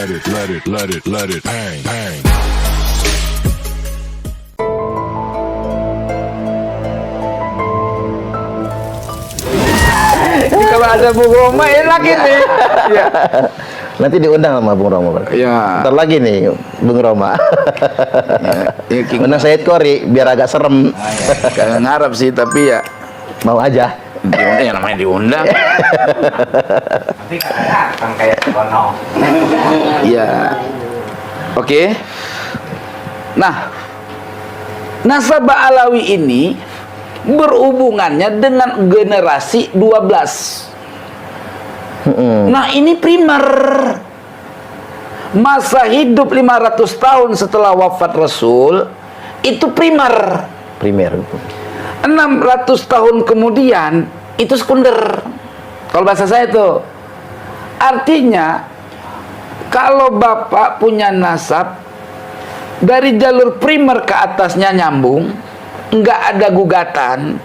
let it bang, bang. Kalau ada Bung Roma enak ini. Ya. Nanti diundang sama Bung Roma. Ya. Ntar lagi nih Bung Roma. Ya, Undang Said Kori biar agak serem. Kagak ngarep sih tapi ya Mau aja. diundang, ya namanya diundang. Nanti kagak datang kayak Bono. Ya. Oke. Nah, nasabah Alawi ini berhubungannya dengan generasi 12. Nah, ini primer. Masa hidup 500 tahun setelah wafat Rasul itu primer. Primer. 600 tahun kemudian itu sekunder. Kalau bahasa saya itu artinya kalau bapak punya nasab dari jalur primer ke atasnya nyambung, nggak ada gugatan,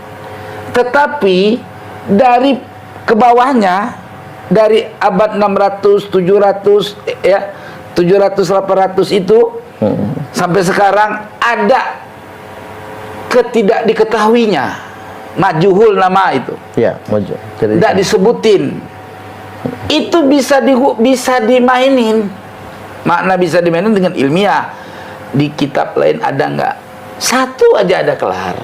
tetapi dari ke bawahnya dari abad 600, 700 ya, 700 800 itu sampai sekarang ada ketidak diketahuinya, majhul nama itu. Ya, maju. Tidak disebutin. Itu bisa dimainin. Makna bisa dimainin dengan ilmiah. Di kitab lain ada nggak? Satu aja ada kelar.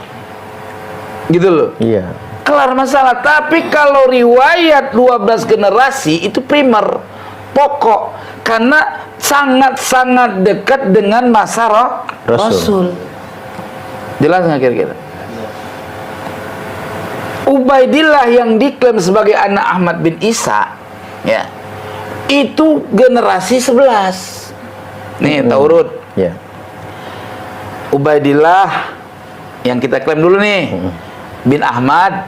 Gitu loh. Iya. Kelar masalah. Tapi kalau riwayat 12 generasi itu primer, pokok, karena sangat-sangat dekat dengan masa Rasul. Jelas nggak kira-kira? Ubaidillah yang diklaim sebagai anak Ahmad bin Isa, ya, itu generasi 11. Nih, Taurut. Ya. Ubaidillah yang kita klaim dulu nih, bin Ahmad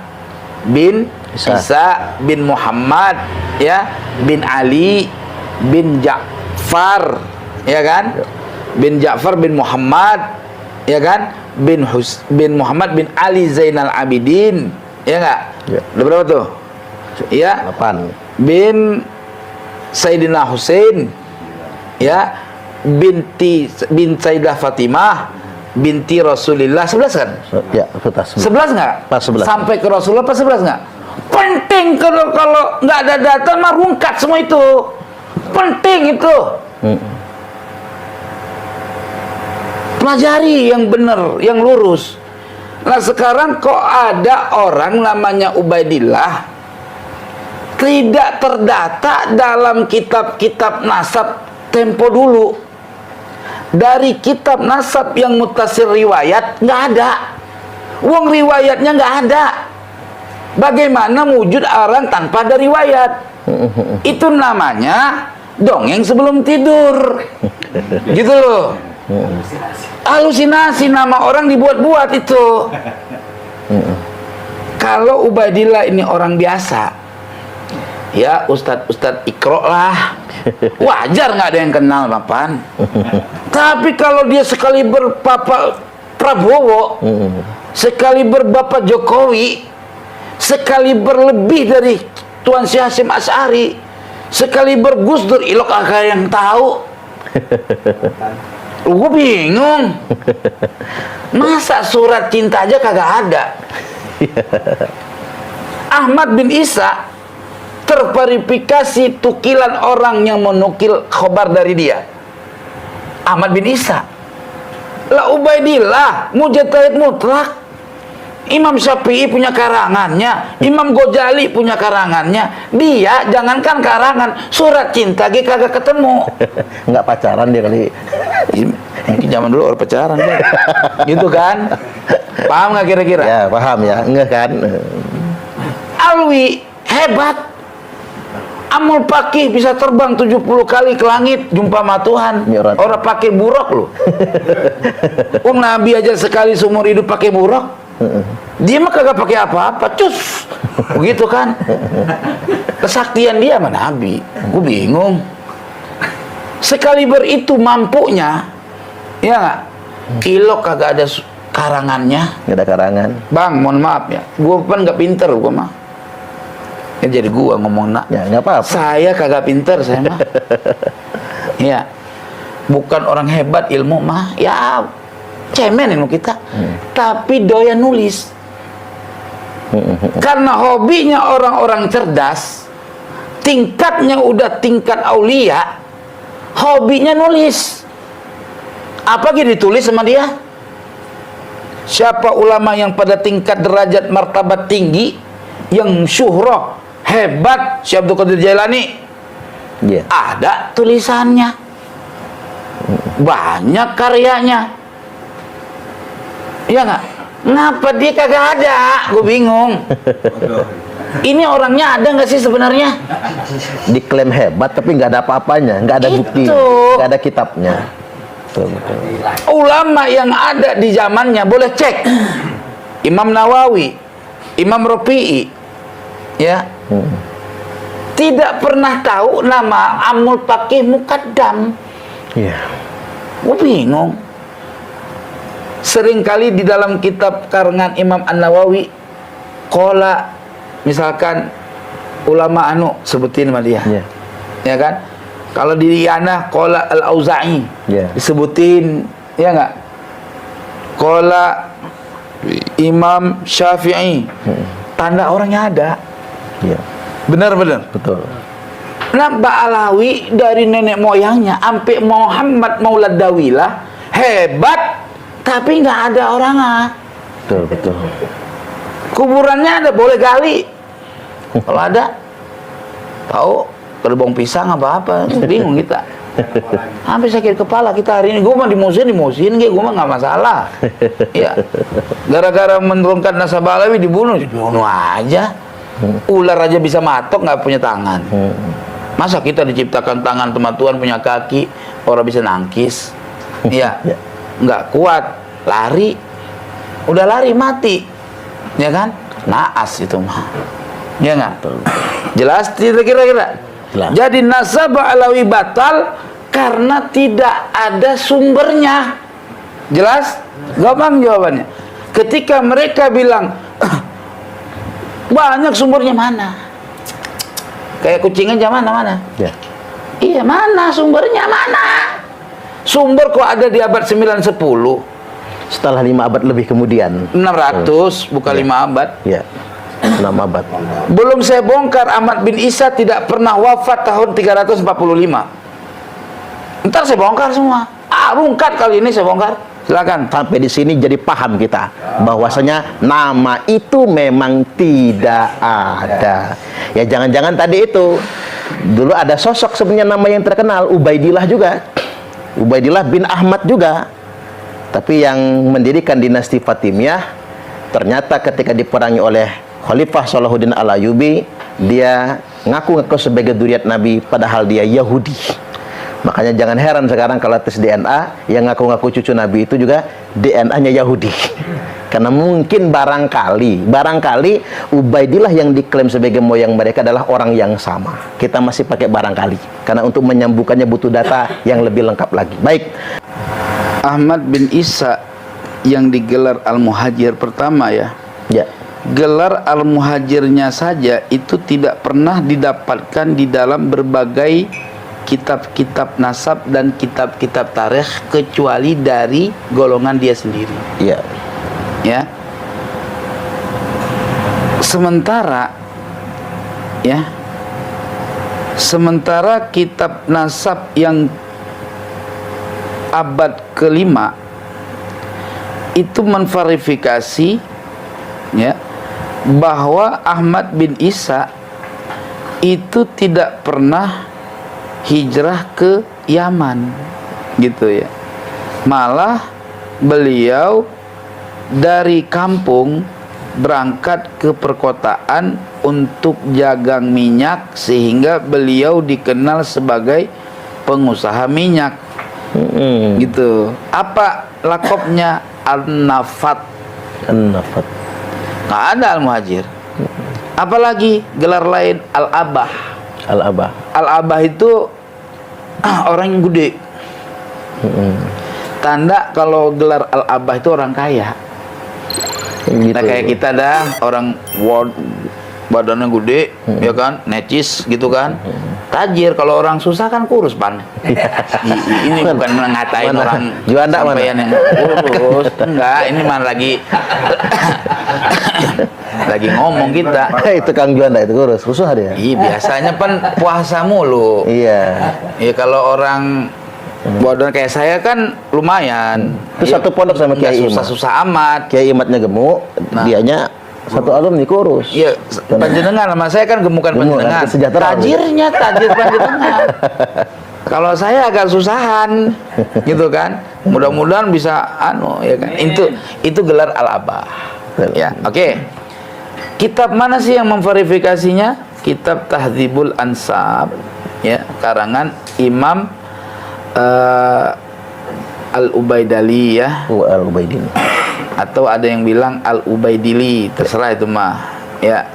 bin Isa bin Muhammad, ya, bin Ali bin Ja'far, ya kan? Bin Ja'far bin Muhammad, ya kan? Bin Muhammad bin Ali Zainal Abidin, ya enggak? Ya. Udah berapa tuh? Ya. 8. Bin Sayyidina Husain, ya, bin Sayyidah Fatimah binti Rasulillah. 11 kan? Ya, betul. 11 enggak? Pas 11. Sampai ke Rasulullah pas 11 enggak? Penting kalau enggak ada data mah rungkat semua itu. Penting itu. Pelajari yang benar, yang lurus. Nah, sekarang kok ada orang namanya Ubaidillah tidak terdata dalam kitab-kitab nasab tempo dulu. Dari kitab nasab yang mutasir riwayat nggak ada. Uang riwayatnya nggak ada. Bagaimana wujud orang tanpa ada riwayat? Itu namanya dongeng sebelum tidur. Gitu loh. Halusinasi, nama orang dibuat-buat itu. Kalau Ubaidillah ini orang biasa, ya ustadz Iqra lah, wajar nggak ada yang kenal papan. Tapi kalau dia sekali berpapa Prabowo, sekali berbapak Jokowi, sekali berlebih dari Tuan Syekh Hasyim Asy'ari, sekali bergus Dur, ilok agak yang tahu. Gue bingung. Masa surat cinta aja kagak ada? Ahmad bin Isa terverifikasi tukilan orang yang menukil khobar dari dia. Ahmad bin Isa. La Ubaidillah mujtahid mutlak. Imam Syafi'i punya karangannya, Imam Ghazali punya karangannya. Dia jangankan karangan, surat cinta dia kagak ketemu. Nggak pacaran dia kali. Mungkin zaman dulu orang pacaran kan. Gitu kan? Paham nggak kira-kira? Ya, paham ya. Enggak kan? Alwi hebat. Amul Pakih bisa terbang 70 kali ke langit jumpa sama Tuhan. Mi'raj. Orang pakai buruk loh. Nabi aja sekali seumur hidup pakai buruk. Dia mah kagak pakai apa-apa, cus. Begitu kan? Kesaktian dia sama Nabi. Gue bingung. Sekali itu mampunya, ya nggak? Ilok kagak ada karangannya. Nggak ada karangan. Bang, mohon maaf ya. Gue kan nggak pinter, gue mah. Ya jadi gue ngomong nak. Ya nggak apa-apa. Saya kagak pinter, saya mah. Ya, bukan orang hebat ilmu mah, ya cemen ilmu kita, tapi doyan nulis. Karena hobinya orang-orang cerdas, tingkatnya udah tingkat aulia, hobinya nulis. Apa gitu ditulis sama dia? Siapa ulama yang pada tingkat derajat martabat tinggi, yang syuhrah hebat, Syekh Abdul Qadir Jailani, ada tulisannya, banyak karyanya. Iya nggak? Kenapa dia kagak ada? Gue bingung. Ini orangnya ada nggak sih sebenarnya? Diklaim hebat tapi nggak ada apa-apanya, nggak ada bukti, nggak ada kitabnya. Betul. Ulama yang ada di zamannya boleh cek. Imam Nawawi, Imam Rafi'i, ya, tidak pernah tahu nama Amul Faqih Muqaddam. Iya. Gue bingung. Seringkali di dalam kitab karangan Imam An-Nawawi, qala, misalkan ulama anu sebutin sama dia, ya kan? Kalau di Yana qala Al-Auza'i, disebutin, ya enggak? Qala Imam Syafi'i, tanda orangnya ada. Benar-benar. Betul. Nah, Ba'alawi dari nenek moyangnya sampai Muhammad Maulad Dawilah hebat, tapi nggak ada orangnya. Betul. Kuburannya ada, boleh gali. Kalau ada, tahu gerbong pisang apa-apa, bingung kita. Hampir sakit kepala kita hari ini. Gue mah dimusuhin, gue mah nggak masalah. Ya, gara-gara menurunkan nasabah Alawi dibunuh aja. Ular aja bisa matok, nggak punya tangan. Masa kita diciptakan tangan sama Tuhan, punya kaki, orang bisa nangkis? Iya, nggak kuat, lari, udah lari mati, ya kan? Naas itu mah, ya nggak? Jelas tidak kira-kira? Jadi nasabah Alawi batal karena tidak ada sumbernya. Jelas? Gampang jawabannya. Ketika mereka bilang banyak sumbernya, mana? Kayak kucing aja, mana? Iya, mana sumbernya, mana? Sumber kok ada di abad 9-10. Setelah 5 abad lebih kemudian. 600, bukan 5 abad. Ya, 6 abad. Belum saya bongkar, Ahmad bin Isa tidak pernah wafat tahun 345. Ntar saya bongkar semua. Rungkat kali ini saya bongkar. Silakan. Sampai di sini jadi paham kita bahwasanya nama itu memang tidak ada. Ya jangan-jangan tadi itu dulu ada sosok sebenarnya nama yang terkenal, Ubaidillah juga. Ubaidillah bin Ahmad juga. Tapi yang mendirikan dinasti Fatimiyah ternyata ketika diperangi oleh Khalifah Salahuddin Al-Ayyubi, dia ngaku-ngaku sebagai dzurriat Nabi padahal dia Yahudi. Makanya jangan heran sekarang kalau tes DNA yang ngaku-ngaku cucu Nabi itu juga DNA-nya Yahudi. Karena mungkin barangkali Ubaidillah yang diklaim sebagai moyang mereka adalah orang yang sama. Kita masih pakai barangkali karena untuk menyambungkannya butuh data yang lebih lengkap lagi. Baik. Ahmad bin Isa yang digelar Al-Muhajir pertama, ya. Gelar Al-Muhajirnya saja itu tidak pernah didapatkan di dalam berbagai kitab-kitab nasab dan kitab-kitab tarikh kecuali dari golongan dia sendiri. Ya. Sementara kitab nasab yang abad kelima itu menverifikasi, ya, bahwa Ahmad bin Isa itu tidak pernah hijrah ke Yaman, gitu ya. Malah beliau dari kampung berangkat ke perkotaan untuk jagang minyak, sehingga beliau dikenal sebagai pengusaha minyak. Gitu. Apa lakopnya? An-Nafat. Nggak ada Al-Muhajir. Apalagi gelar lain Al-Abah. Al-Abah itu orang yang gede. Tanda kalau gelar Al-Abah itu orang kaya. Nah, kayak kita dah orang badannya gede, ya kan, necis gitu kan. tajir. Kalau orang susah kan kurus, Pan. Ini bukan mengatain Mana? orang Juanda mana? sampean yang kurus. Enggak, ini mah lagi ngomong kita. Itu Kang Juanda itu kurus, rusuh dia. Iya, biasanya Pan puasa mulu. Iya. Ya kalau orang bodoh kayak saya kan lumayan. Terus satu pondok sama Nggak Kiai Imat. susah-susah amat. Kiai Imatnya gemuk, Nah. dianya satu alumni kurus. Iya, panjenengan sama saya kan gemukan Gemuk, panjenengan. kan, kesejahteraan. Tajirnya tajir panjenengan. Kalau saya agak susahan, gitu kan. Mudah-mudahan bisa ya kan. Itu gelar al-abah. Ya, oke. Kitab mana sih yang memverifikasinya? Kitab Tahdzibul Ansab, ya, karangan Imam Al-Ubaidali, ya. Al-Ubaidili. Atau ada yang bilang Al-Ubaidili, terserah itu mah. Ya.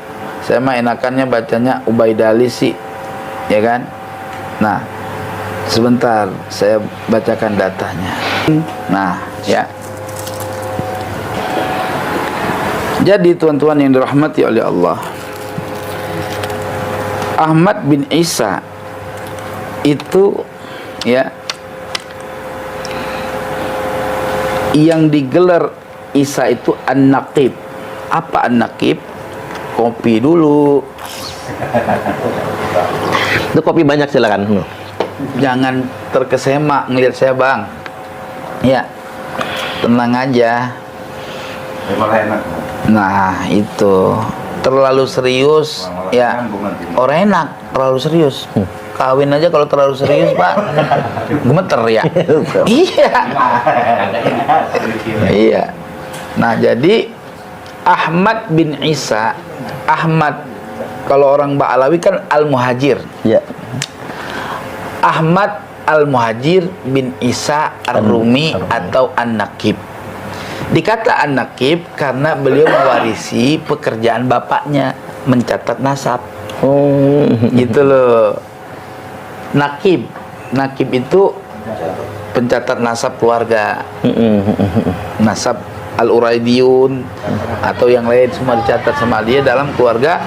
Saya mah enakannya bacanya Ubaidali sih. Ya kan? Nah, sebentar saya bacakan datanya. Nah, ya. Jadi tuan-tuan yang dirahmati oleh Allah, Ahmad bin Isa itu, ya, yang digelar Isa itu An-Naqib. Apa An-Naqib? Kopi dulu. Itu kopi banyak silakan. Jangan terkesema ngelihat saya, Bang. Ya. Tenang aja. Malah enak. Nah, itu terlalu serius, ya. Orang enak terlalu serius. Kawin aja kalau terlalu serius, Pak. Gemeter ya. Iya. Iya. Nah, jadi Ahmad bin Isa, Ahmad kalau orang Ba'alawi kan Al-Muhajir. Ya. Ahmad Al-Muhajir bin Isa Ar-Rumi atau An-Naqib. Dikata An-Naqib karena beliau mewarisi pekerjaan bapaknya, mencatat nasab. Oh. Gitu loh. Naqib. Naqib itu pencatat nasab keluarga. Nasab Al-Uraidiyun atau yang lain semua dicatat sama dia dalam keluarga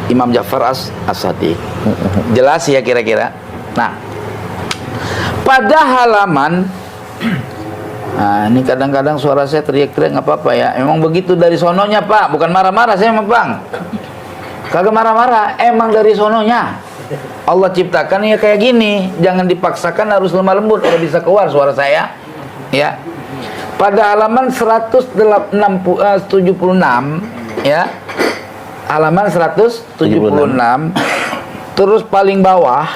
Imam Ja'far As-Shadiq. Jelas ya kira-kira. Nah, pada halaman, nah ini kadang-kadang suara saya teriak-teriak, nggak apa-apa ya. Emang begitu dari sononya, Pak. Bukan marah-marah saya sama Bang. Kagak marah-marah, emang dari sononya. Allah ciptakan ya kayak gini. Jangan dipaksakan, harus lemah lembut. Udah bisa keluar suara saya. Ya. Pada halaman 176, ya. Halaman 176. Terus paling bawah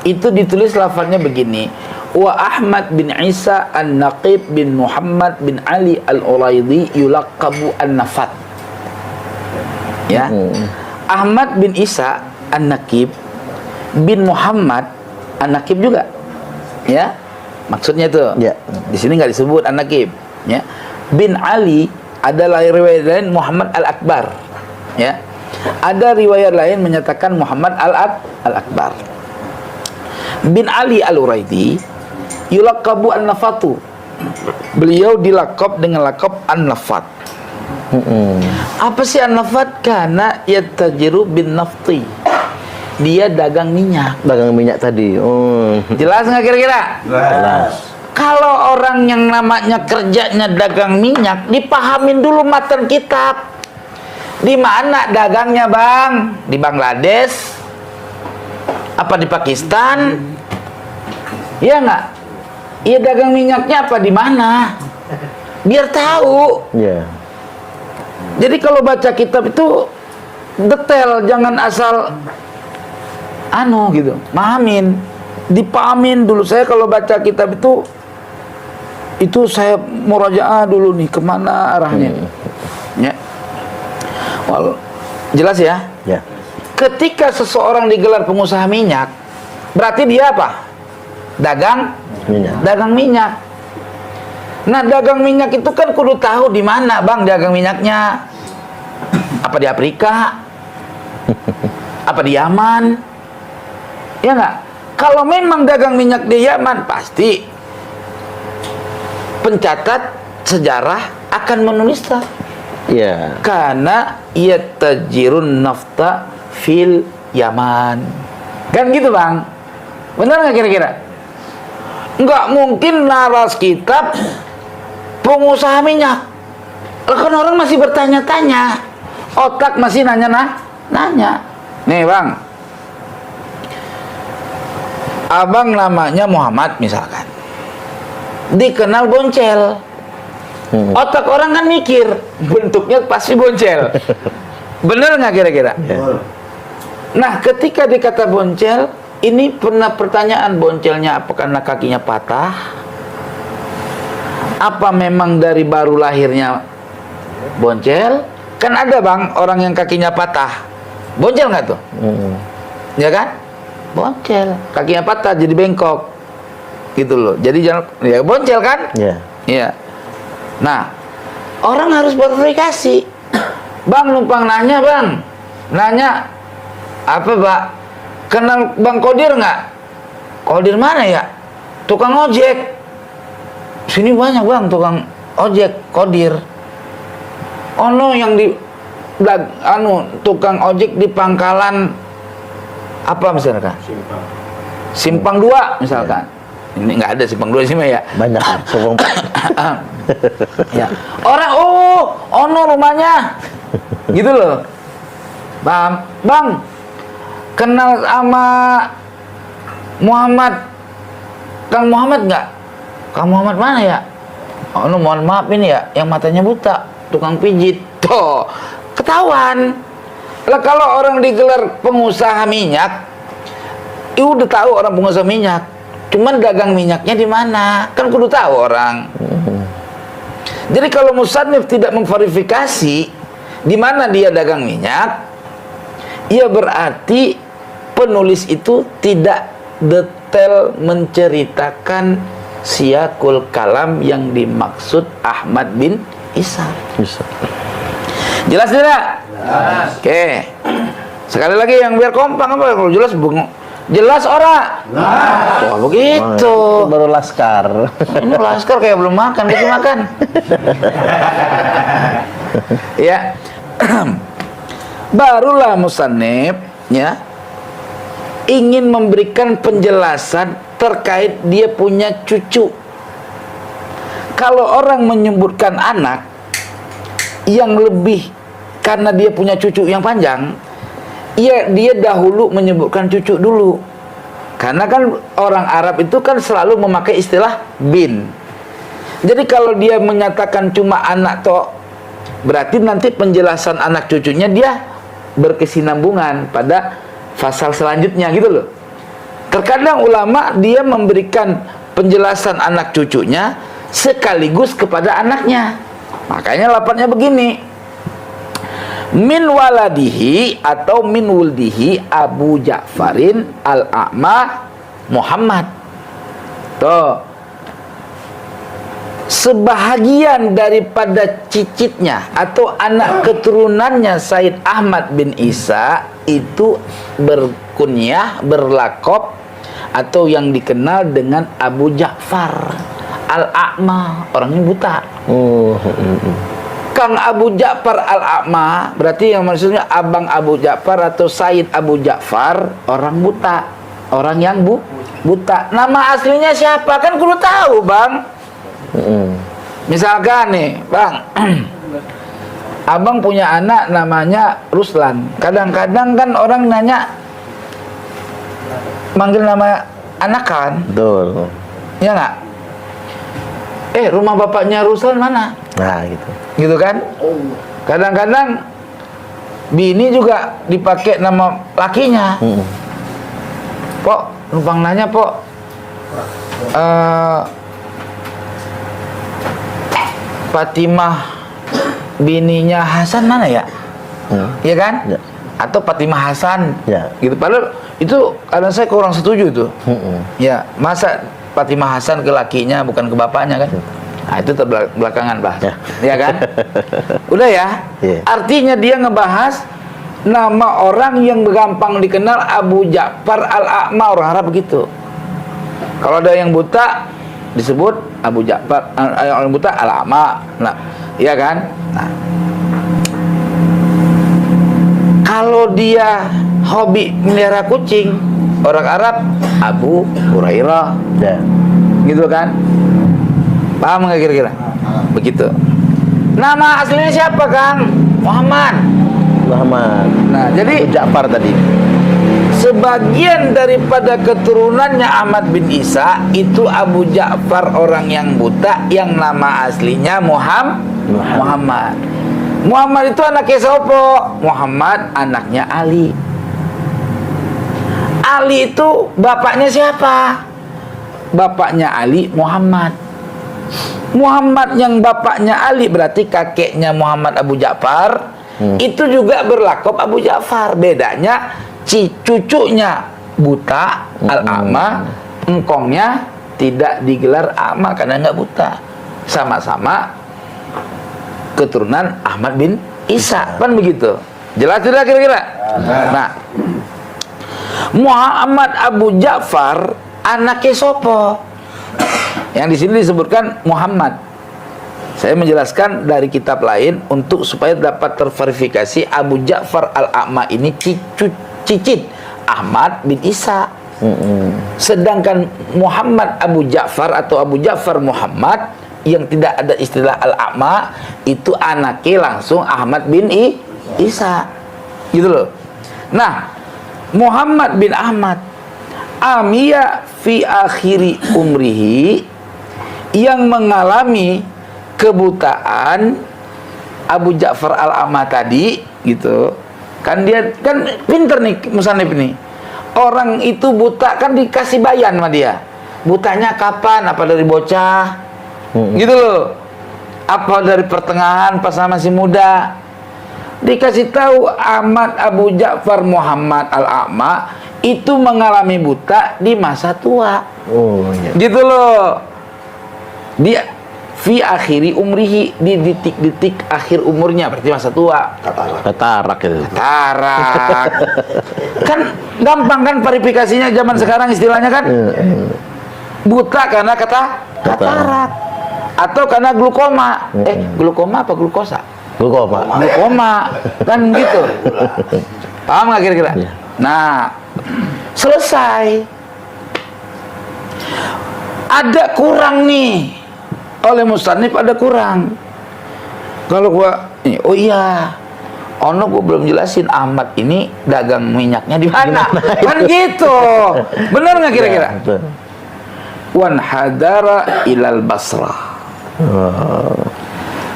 itu ditulis lafaznya begini. Wa Ahmad bin Isa An-Naqib bin Muhammad bin Ali Al-Uraidi yulaqabu An-Nafat. Ya. Ahmad bin Isa An-Naqib bin Muhammad An-Naqib juga. Ya. Maksudnya itu. Ya. Di sini nggak disebut An-Naqib, ya. Bin Ali adalah riwayat lain Muhammad Al-Akbar. Ya. Ada riwayat lain menyatakan Muhammad Al-Akbar. Bin Ali Al-Uraidi yulaqabu An-Nafatu. Beliau dilakop dengan lakop An-Nafat. Apa sih An-Nafat? Karena yattajiru bin nafti. Dia dagang minyak. Dagang minyak tadi. Oh. Jelas nggak kira-kira? Jelas. Kalau orang yang namanya kerjanya dagang minyak, dipahamin dulu matan kitab. Di mana dagangnya, Bang? Di Bangladesh? Apa di Pakistan? Iya nggak? Iya, dagang minyaknya apa di mana? Biar tahu. Ya. Jadi kalau baca kitab itu detail, jangan asal gitu, pahamin, dipahamin dulu. Saya kalau baca kitab itu saya murajaah dulu nih kemana arahnya. Ya. Jelas ya? Ya. Ketika seseorang digelar pengusaha minyak, berarti dia apa? Dagang Minyak. Dagang minyak. Nah, dagang minyak itu kan kudu tahu di mana, Bang, dagang minyaknya. Apa di Afrika? Apa di Yaman? Ya nggak? Kalau memang dagang minyak di Yaman, pasti pencatat sejarah akan menulisnya. Ya. Karena yatajirun nafta fil Yaman. Kan gitu Bang. Benar nggak kira-kira? Nggak mungkin naras kitab pengusaha minyak. Lah kan orang masih bertanya-tanya. Otak masih nanya. Nih Bang. Abang namanya Muhammad misalkan. Dikenal boncel. Otak orang kan mikir, bentuknya pasti boncel. Bener nggak kira-kira? Nah, ketika dikata boncel, ini pernah pertanyaan boncelnya apa karena kakinya patah? Apa memang dari baru lahirnya boncel? Kan ada Bang orang yang kakinya patah. Boncel nggak tuh? Ya kan? Boncel. Kakinya patah jadi bengkok. Gitu loh. Jadi jangan ya boncel kan? Iya. Iya. Nah, orang harus berverifikasi. Bang numpang nanya Bang. Nanya apa Pak? Kenal Bang Kodir nggak? Kodir mana ya? Tukang ojek. Sini banyak Bang tukang ojek Kodir. Oh no, yang di tukang ojek di Pangkalan apa misalkan? Simpang 2 misalkan. Ini nggak ada Simpang 2 sih ya. Banyak Simpang. Ya. Orang no rumahnya. Gitu loh. Bang, kenal sama Muhammad. Kang Muhammad nggak? Kang Muhammad mana ya? Oh, no, mohon maaf ini ya, yang matanya buta, tukang pijit. Tuh, ketahuan. Lah kalau orang digelar pengusaha minyak, udah tahu orang pengusaha minyak. Cuman dagang minyaknya di mana? Kan kudu tahu orang. Jadi kalau musannif tidak memverifikasi di mana dia dagang minyak, ya berarti penulis itu tidak detail menceritakan siyakul kalam yang dimaksud Ahmad bin Isa. Jelas tidak? Jelas. Oke. Sekali lagi yang biar kompak apa kalau jelas jelas ora? Nah. Oh, begitu. Itu baru laskar. Ini laskar kayak belum makan, kita makan. Ya. Barulah musannif ya ingin memberikan penjelasan terkait dia punya cucu. Kalau orang menyebutkan anak yang lebih karena dia punya cucu yang panjang, ya dia dahulu menyebutkan cucu dulu. Karena kan orang Arab itu kan selalu memakai istilah bin. Jadi kalau dia menyatakan cuma anak toh, berarti nanti penjelasan anak cucunya dia berkesinambungan pada pasal selanjutnya gitu loh. Terkadang ulama dia memberikan penjelasan anak cucunya sekaligus kepada anaknya. Makanya lapatnya begini. Min waladihi atau min wuldihi Abu Ja'farin al-A'ma Muhammad. Tuh. Sebahagian daripada cicitnya atau anak keturunannya Said Ahmad bin Isa itu berkunyah, berlakob atau yang dikenal dengan Abu Ja'far al-A'ma, orangnya buta. Kang Abu Ja'far al-A'ma berarti yang maksudnya abang Abu Ja'far atau Said Abu Ja'far orang buta, orang yang buta. Nama aslinya siapa kan kudu tahu Bang. Misalkan nih Bang, abang punya anak namanya Ruslan. Kadang-kadang kan orang nanya manggil nama anak kan. Betul. Ya nggak? Rumah bapaknya Ruslan mana? Nah gitu. Gitu kan? Kadang-kadang bini juga dipakai nama lakinya. Pok, numpang nanya Pok, Fatimah bininya Hasan mana ya? Iya kan? Ya. Atau Fatimah Hasan? Ya. Gitu. Padahal itu kadang saya kurang setuju tuh. Ya, masa Fatimah Hasan ke lakinya bukan ke bapaknya kan? Nah, itu terbelakangan bahas. Ya kan? Udah ya? Yeah. Artinya dia ngebahas nama orang yang gampang dikenal Abu Ja'far al-A'ma, orang Arab begitu. Kalau ada yang buta disebut Abu Ja'far, orang buta al-A'ma. Nah, iya kan? Nah, kalau dia hobi melihara kucing. Orang Arab Abu Hurairah, Ya. gitu kan? Paham nggak kira-kira? Begitu. Nama aslinya siapa, Kang? Muhammad. Muhammad. Nah, jadi Abu Ja'far tadi. sebagian daripada keturunannya Ahmad bin Isa itu Abu Ja'far orang yang buta yang nama aslinya Muhammad. Muhammad itu anaknya siapa? Muhammad anaknya Ali. Ali itu bapaknya siapa? Bapaknya Ali Muhammad. Muhammad yang bapaknya Ali berarti kakeknya Muhammad Abu Ja'far. Itu juga berlakop Abu Ja'far. Bedanya cucunya buta al-a'ma, engkongnya tidak digelar a'ma karena nggak buta. Sama-sama keturunan Ahmad bin Isa, kan begitu? Jelas tidak kira-kira? Nah, Muhammad Abu Ja'far anaknya sopo? Yang di sini disebutkan Muhammad. Saya menjelaskan dari kitab lain untuk supaya dapat terverifikasi Abu Ja'far al-A'ma ini cicit Ahmad bin Isa. Sedangkan Muhammad Abu Ja'far atau Abu Ja'far Muhammad yang tidak ada istilah al-A'ma itu anaknya langsung Ahmad bin Isa. Gitu loh. Nah, Muhammad bin Ahmad Amiyah fi akhiri umrihi, yang mengalami kebutaan Abu Ja'far al-A'ma tadi, gitu kan. Dia kan pinter nih musannif nih. Orang itu buta kan dikasih bayan sama dia. Butanya kapan? Apa dari bocah? Gitu loh. Apa dari pertengahan pas masih muda? Dikasih tahu Ahmad Abu Ja'far Muhammad al-A'ma itu mengalami buta di masa tua. Oh, iya. Gitu loh. Dia fi akhiri umrihi, di detik-detik akhir umurnya, berarti masa tua. Katarak itu. Katarak. Kan gampang kan verifikasinya zaman sekarang istilahnya kan? Buta karena katarak. Atau karena glukoma. Glukoma apa glukosa? Glukoma. Kan gitu. Paham nggak kira-kira? Iya. Nah, selesai. Ada kurang nih. Oleh musannif ada kurang. Kalau gua ini, oh iya, ono gua belum jelasin Ahmad ini dagang minyaknya di mana? Kan gitu. Benar nggak kira-kira? Ya, betul. Wan hadara ilal Basrah.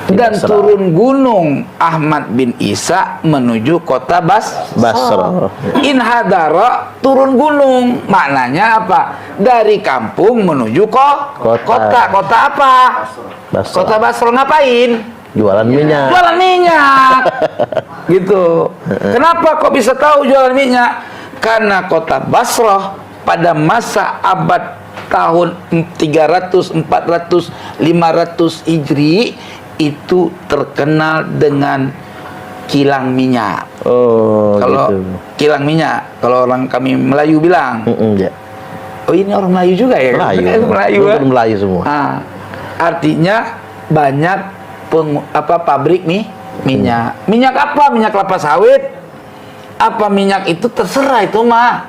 Dan Basrah. turun gunung Ahmad bin Isa menuju kota Basrah. In hadara, turun gunung. Maknanya apa? Dari kampung menuju kota. Kota apa? Basrah. Kota Basrah ngapain? Jualan minyak. Jualan minyak. Gitu. Kenapa kok bisa tahu jualan minyak? Karena kota Basrah pada masa abad tahun 300, 400, 500 Hijri itu terkenal dengan kilang minyak. Oh, Kalau gitu. kilang minyak, kalau orang kami Melayu bilang, Ya. oh ini orang Melayu juga ya? Melayu. Melayu, Betul, kan? Melayu semua. Ah, artinya banyak pabrik minyak. Minyak apa? Minyak kelapa sawit. Apa minyak itu terserah itu mah.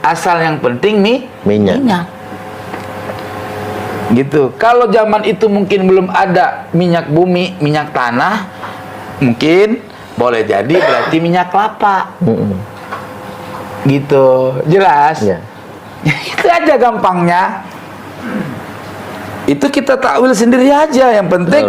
Asal yang penting minyak. Gitu. Kalau zaman itu mungkin belum ada minyak bumi, minyak tanah, mungkin boleh jadi berarti minyak kelapa. Gitu. Jelas? Ya. Itu aja gampangnya. Itu kita takwil sendiri aja. Yang penting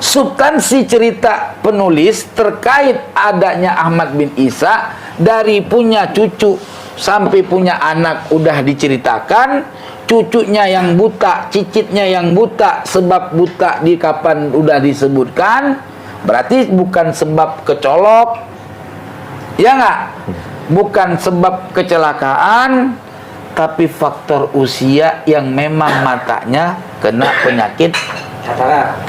substansi cerita penulis terkait adanya Ahmad bin Isa dari punya cucu sampai punya anak udah diceritakan. Cucunya yang buta, cicitnya yang buta, sebab buta di kapan udah disebutkan. Berarti bukan sebab kecolok, ya nggak? Bukan sebab kecelakaan, tapi faktor usia yang memang matanya kena penyakit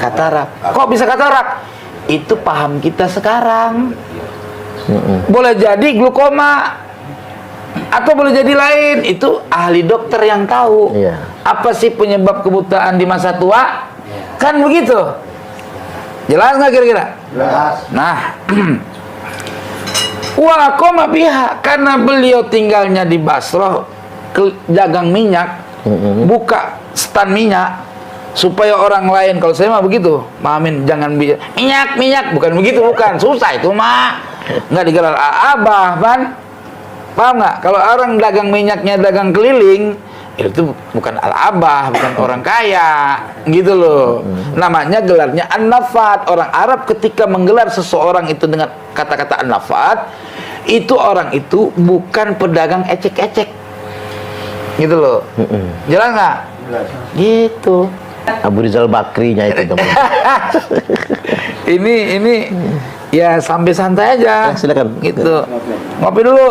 katarak. Kok bisa katarak? Itu paham kita sekarang. Boleh jadi glukoma, atau boleh jadi lain. Itu ahli dokter yang tahu. Iya. Apa sih penyebab kebutaan di masa tua? Kan begitu. Jelas nggak kira-kira? Jelas. Nah, Wa aqama biha, karena beliau tinggalnya di Basrah, dagang minyak, buka stan minyak supaya orang lain, kalau saya mah begitu, mamin jangan minyak, bukan begitu, bukan, susah itu mah, nggak digelar abah, pan, paham nggak? Kalau orang dagang minyaknya dagang keliling, itu bukan al-abah, bukan orang kaya, gitu loh. Namanya gelarnya an-nafat. Orang Arab ketika menggelar seseorang itu dengan kata-kata an-nafat, itu orang itu bukan pedagang ecek-ecek, gitu loh. Jelas nggak? Gitu. Abu Rizal Bakrinya itu teman. ini ya sampai santai aja. Silakan. Gitu. Ngopi dulu.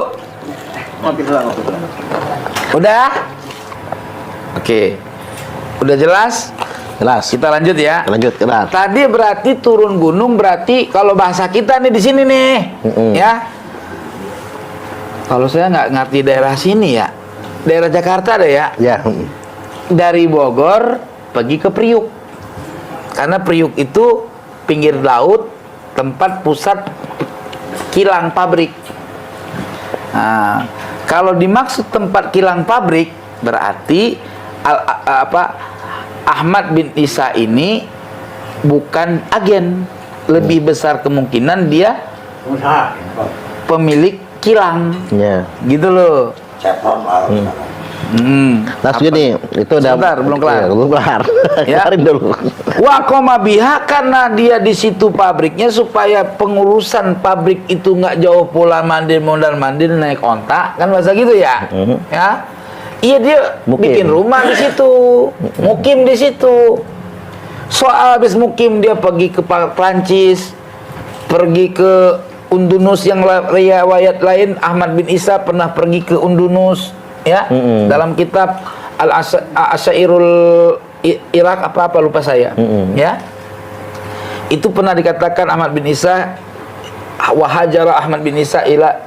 Udah? Oke. Udah jelas? Jelas. Kita lanjut ya. Lanjut, kelar. Tadi berarti turun gunung, berarti kalau bahasa kita nih di sini nih, ya. Kalau saya nggak ngerti daerah sini ya, daerah Jakarta ada ya. Ya. Dari Bogor pergi ke Priuk, karena Priuk itu pinggir laut, tempat pusat kilang pabrik. Nah, kalau dimaksud tempat kilang pabrik, berarti Ahmad bin Isa ini bukan agen, lebih besar kemungkinan dia pemilik kilang, Ya. gitu loh. Langsung nih, itu udah Sebentar, belum kelar. Ya, belum kelar. Ya. Kelarin dulu. Wa qoma biha, karena dia di situ pabriknya, supaya pengurusan pabrik itu nggak jauh pula mondar mandir naik onta, kan bahasa gitu ya. Ya. Iya, dia Mukim. bikin rumah di situ, mukim di situ. Soal habis mukim dia pergi ke Prancis, pergi ke Undunus, yang riwayat lain Ahmad bin Isa pernah pergi ke Undunus, ya. Dalam kitab Al-Asyairul Irak apa lupa saya, ya. Itu pernah dikatakan Ahmad bin Isa, wahajara Ahmad bin Isa ila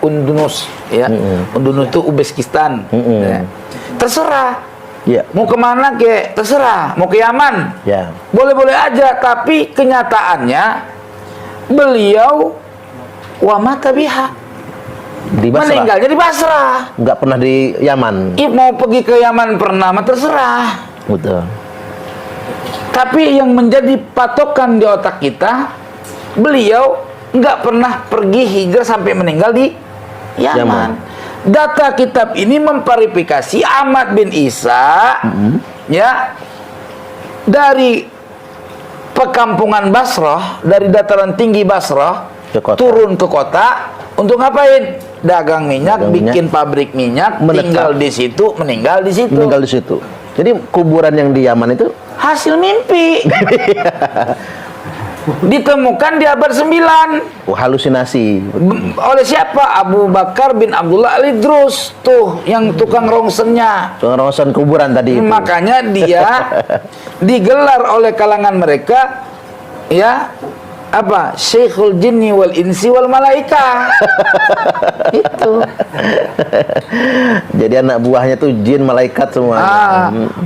Undunus, ya. Undunus itu Uzbekistan. Ya. Terserah. Ya. Mau kemana ke, terserah. Mau ke Yaman, Ya. boleh-boleh aja. Tapi kenyataannya beliau wa mata biha, Di Basrah. meninggalnya di Basrah. Nggak pernah di Yaman. Mau pergi ke Yaman pernah, mah terserah. Betul. Tapi yang menjadi patokan di otak kita, beliau nggak pernah pergi hijrah sampai meninggal di Yaman. Data kitab ini memverifikasi Ahmad bin Isa, ya, dari perkampungan Basrah, dari dataran tinggi Basrah, Ke kota. turun ke kota untuk ngapain? Dagang minyak, Dagang bikin pabrik minyak, Menetap. tinggal di situ, meninggal di situ. Meninggal di situ. Jadi kuburan yang di Yaman itu Hasil mimpi. Ditemukan di abad 9 halusinasi. oleh siapa? Abu Bakar bin Abdullah Al-Idrus, tuh yang tukang rongsennya. Rongsokan kuburan tadi itu. Makanya dia digelar oleh kalangan mereka, ya, apa? Syekhul Jinni wal Insi wal Malaika. Itu. Jadi anak buahnya tuh jin, malaikat semua.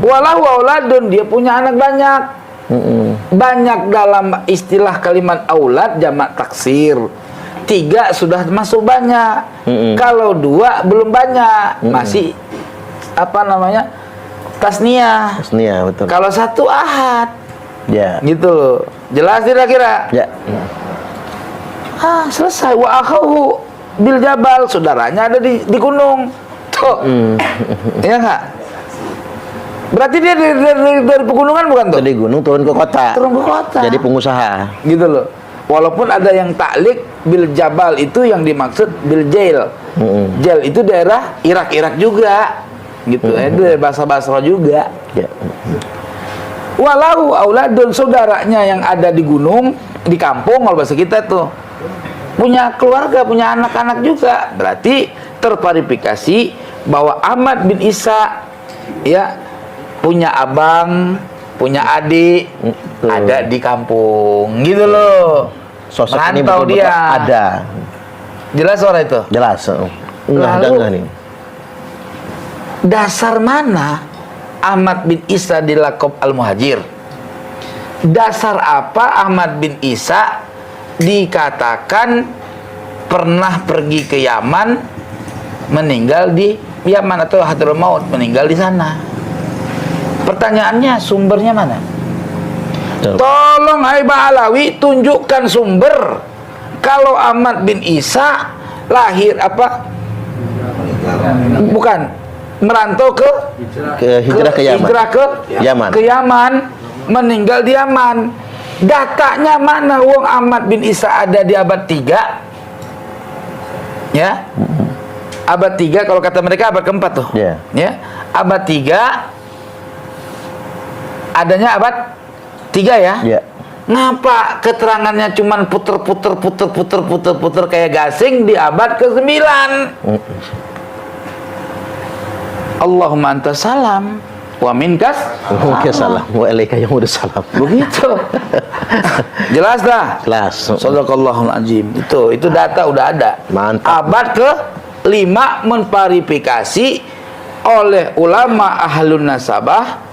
Walahu auladun, dia punya anak banyak. Banyak dalam istilah kalimat aulad jamak taksir. 3 sudah masuk banyak. Kalau 2 belum banyak, masih apa namanya? Tasniah. Tasniah, betul. Kalau 1 ahad. Ya. Gitu loh. Jelas tidak kira? Ya. Selesai. Wa akhahu bil jabal, saudaranya ada di gunung. Tuh. Ya enggak? Berarti dia dari pegunungan bukan tuh? Dari gunung turun ke kota. Turun ke kota. Jadi pengusaha. Gitu loh. Walaupun ada yang taklik bil jabal, itu yang dimaksud bil jail. Jail itu daerah Irak juga. Gitu. Itu dari bahasa Basra juga. Ya. Walau auladun, saudaranya yang ada di gunung, di kampung, kalau bahasa kita tuh punya keluarga, punya anak-anak juga. Berarti terverifikasi bahwa Ahmad bin Isa, ya, punya abang, punya adik, ada di kampung, gitu loh. Sosok ini Merantau betul-betul dia. ada. Jelas suara itu? Jelas. Enggak Lalu, nih. Dasar mana Ahmad bin Isa dilakop Al-Muhajir? Dasar apa Ahmad bin Isa dikatakan pernah pergi ke Yaman, meninggal di Yaman, atau Hadramaut, meninggal di sana. Pertanyaannya, sumbernya mana? Tolong hai Ba'alawi, tunjukkan sumber. Kalau Ahmad bin Isa lahir apa? Bukan, merantau ke hijrah ke Yaman. hijrah ke Yaman. ke Yaman, meninggal di Yaman. Datanya mana? Wong Ahmad bin Isa ada di abad 3. Ya. Abad 3, kalau kata mereka abad keempat tuh. Yeah. Ya. Abad 3 adanya abad 3 ya. Ya. Ngapa keterangannya cuman puter kayak gasing di abad ke-9? Allahumma anta salam wa minkas Oke, salam. Waalaikumsalam yang udah salam. begitu. Jelas dah. Kelas. Shadaqallahul azim. Itu data udah ada. Mantap. Abad ke-5 menverifikasi oleh ulama ahlun nasabah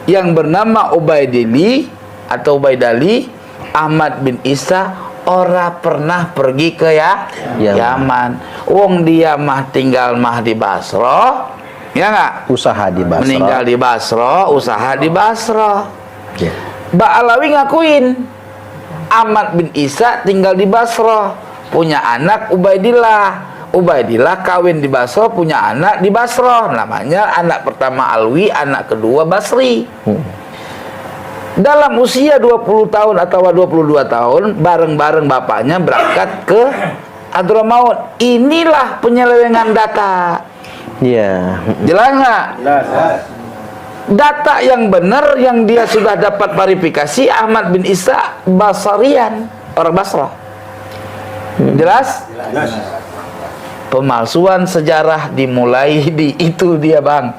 yang bernama Ubaidili atau Ubaidali, Ahmad bin Isa ora pernah pergi ke Yaman. Wong dia mah tinggal mah di Basra, ya nggak? Usaha di Basra. Meninggal di Basra, usaha di Basra. Ya. Ba'alawi ngakuin Ahmad bin Isa tinggal di Basra, punya anak Ubaidillah. Ubaidillah kawin di Basra, punya anak di Basra. Namanya anak pertama Alwi, anak kedua Basri. Dalam usia 20 tahun atau 22 tahun, bareng-bareng bapaknya berangkat ke Hadramaut. Inilah penyelewengan data. Iya. Jelas nggak? Data yang benar yang dia sudah dapat verifikasi, Ahmad bin Isa Basarian, orang Basra. Jelas? Pemalsuan sejarah dimulai di itu dia, Bang.